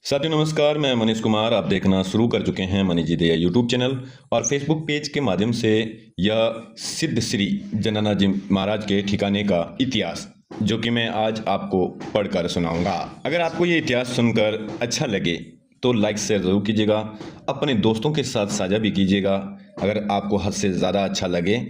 साथियों नमस्कार, मैं मनीष कुमार। आप देखना शुरू कर चुके हैं मनीष जी दया यूट्यूब चैनल और फेसबुक पेज के माध्यम से यह सिद्ध श्री जनाना जी महाराज के ठिकाने का इतिहास जो कि मैं आज आपको पढ़कर सुनाऊंगा। अगर आपको ये इतिहास सुनकर अच्छा लगे तो लाइक शेयर ज़रूर कीजिएगा, अपने दोस्तों के साथ साझा भी कीजिएगा। अगर आपको हद से ज़्यादा अच्छा लगे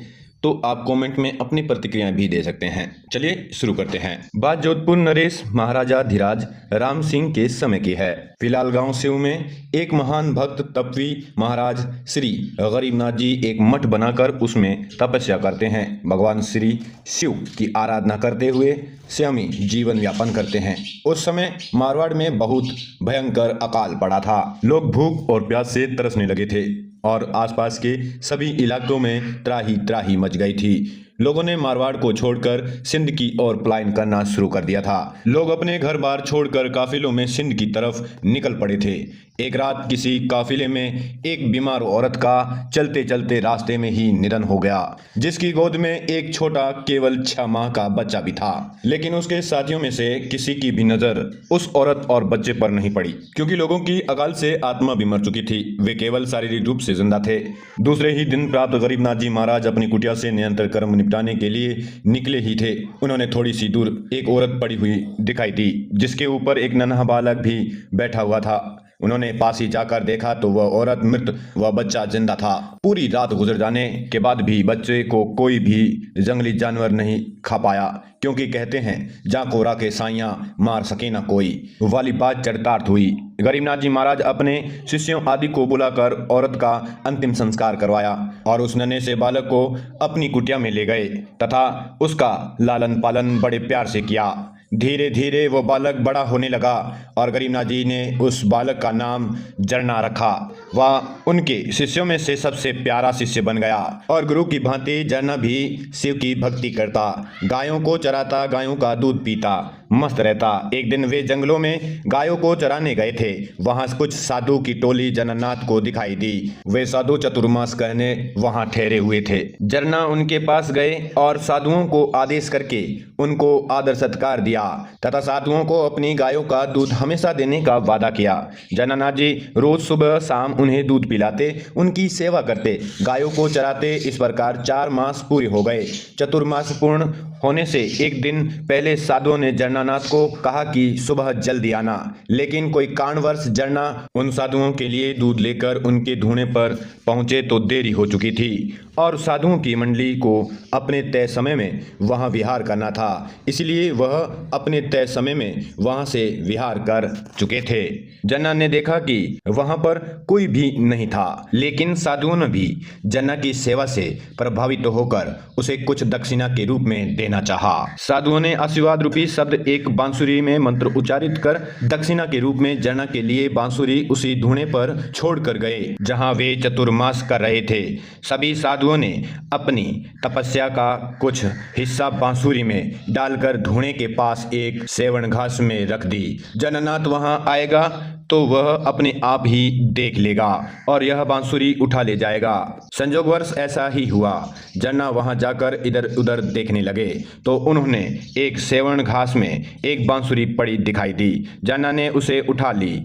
तो आप कमेंट में अपनी प्रतिक्रियाएं भी दे सकते हैं। चलिए शुरू करते हैं। बात जोधपुर नरेश महाराजा धीराज राम सिंह के समय की है। फिलहाल गांव सेऊ में एक महान भक्त तपवी महाराज श्री गरीबनाथ जी एक मठ बनाकर उसमें तपस्या करते हैं। भगवान श्री शिव की आराधना करते हुए संयमी जीवन यापन करते हैं। उस समय मारवाड़ में बहुत भयंकर अकाल पड़ा था। लोग भूख और प्यास से तरसने लगे थे और आसपास के सभी इलाकों में त्राही त्राही मच गई थी। लोगों ने मारवाड़ को छोड़कर सिंध की ओर पलायन करना शुरू कर दिया था। लोग अपने घर बार छोड़कर काफिलों में सिंध की तरफ निकल पड़े थे। एक रात किसी काफिले में एक बीमार औरत का चलते चलते रास्ते में ही निधन हो गया, जिसकी गोद में एक छोटा केवल 6 माह का बच्चा भी था। लेकिन उसके साथियों में से किसी की भी नजर उस औरत और बच्चे पर नहीं पड़ी, क्योंकि लोगों की अकाल से आत्मा भी मर चुकी थी। वे केवल शारीरिक रूप से जिंदा थे। दूसरे ही दिन प्राप्त गरीबनाथ जी महाराज अपनी कुटिया से निरंतर कर्म निपटाने के लिए निकले ही थे। उन्होंने थोड़ी सी दूर एक औरत पड़ी हुई दिखाई दी, जिसके ऊपर एक नन्हा बालक भी बैठा हुआ था। उन्होंने पास ही जाकर देखा तो वह औरत मृत व बच्चा जिंदा था। पूरी रात गुजर जाने के बाद भी बच्चे को कोई भी जंगली जानवर नहीं खा पाया, क्योंकि कहते हैं जा को राखे साइयां मार सके ना कोई वाली बात चरितार्थ हुई। गरीबनाथ जी महाराज अपने शिष्यों आदि को बुलाकर औरत का अंतिम संस्कार करवाया और उस नन्हे से बालक को अपनी कुटिया में ले गए तथा उसका लालन पालन बड़े प्यार से किया। धीरे धीरे वो बालक बड़ा होने लगा और गरीबनाथ जी ने उस बालक का नाम जरना रखा। वह उनके शिष्यों में से सबसे प्यारा शिष्य बन गया और गुरु की भांति जरना भी शिव की भक्ति करता, गायों को चराता, गायों का दूध पीता, मस्त रहता। एक दिन वे जंगलों में गायों को चराने गए थे। वहां कुछ साधु की टोली जगन्नाथ को दिखाई दी। वे साधु चतुर्मास कहने वहां ठहरे हुए थे। जरना उनके पास गए और साधुओं को आदेश करके उनको आदर सत्कार दिया तथा साधुओं को अपनी गायों का दूध हमेशा देने का वादा किया। जगन्नाथ जी रोज सुबह शाम उन्हें दूध पिलाते, उनकी सेवा करते, गायों को चराते। इस प्रकार 4 मास पूरे हो गए। चतुर्मास पूर्ण होने से एक दिन पहले साधुओं ने जरनानाथ को कहा कि सुबह जल्दी आना, लेकिन कोई कारणवश जरना उन साधुओं के लिए दूध लेकर उनके ढूंढने पर पहुंचे तो देरी हो चुकी थी और साधुओं की मंडली को अपने तय समय में वहां विहार करना था, इसलिए वह अपने तय समय में वहां से विहार कर चुके थे। जन्ना ने देखा कि वहां पर कोई भी नहीं था, लेकिन साधुओं ने भी जन्ना की सेवा से प्रभावित होकर उसे कुछ दक्षिणा के रूप में देना चाहा। साधुओं ने आशीर्वाद रूपी शब्द एक बांसुरी में मंत्र उच्चारित कर दक्षिणा के रूप में जन्ना के लिए बांसुरी उसी धूणे पर छोड़ कर गए जहां वे चतुर्मास कर रहे थे। सभी साधुओं ने अपनी तपस्या का कुछ हिस्सा बांसुरी में डालकर धूणे के पास एक सेवण घास में रख दी। जगन्नाथ वहां आएगा तो वह अपने आप ही देख लेगा और यह बांसुरी उठा ले जाएगा। संयोगवश ऐसा ही हुआ। जन्ना वहां जाकर इधर उधर देखने लगे तो उन्होंने एक सेवण घास में एक बांसुरी पड़ी दिखाई दी। जन्ना ने उसे उठा ली।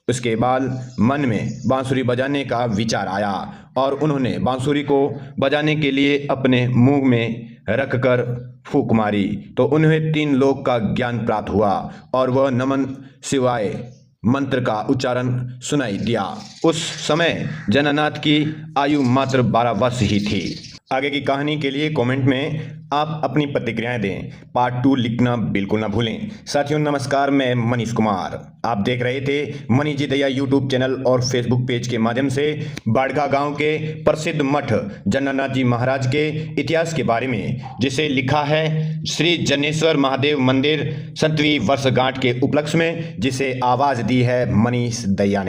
उसके बाद मन में बांसुरी बजाने का विचार आया और उन्होंने बांसुरी को बजाने के लिए अपने मुंह में रखकर फूंक मारी तो उन्हें 3 लोक का ज्ञान प्राप्त हुआ और वह नमन शिवाय मंत्र का उच्चारण सुनाई दिया। उस समय जगन्नाथ की आयु मात्र 12 वर्ष ही थी। आगे की कहानी के लिए कमेंट में आप अपनी प्रतिक्रियाएं दें। पार्ट 2 लिखना बिल्कुल ना भूलें। साथियों नमस्कार, मैं मनीष कुमार। आप देख रहे थे मनीष जी दया यूट्यूब चैनल और फेसबुक पेज के माध्यम से बाड़का गांव के प्रसिद्ध मठ जगन्नाथ जी महाराज के इतिहास के बारे में, जिसे लिखा है श्री जनेश्वर महादेव मंदिर 7वीं वर्षगांठ के उपलक्ष्य में, जिसे आवाज दी है मनीष दया ने।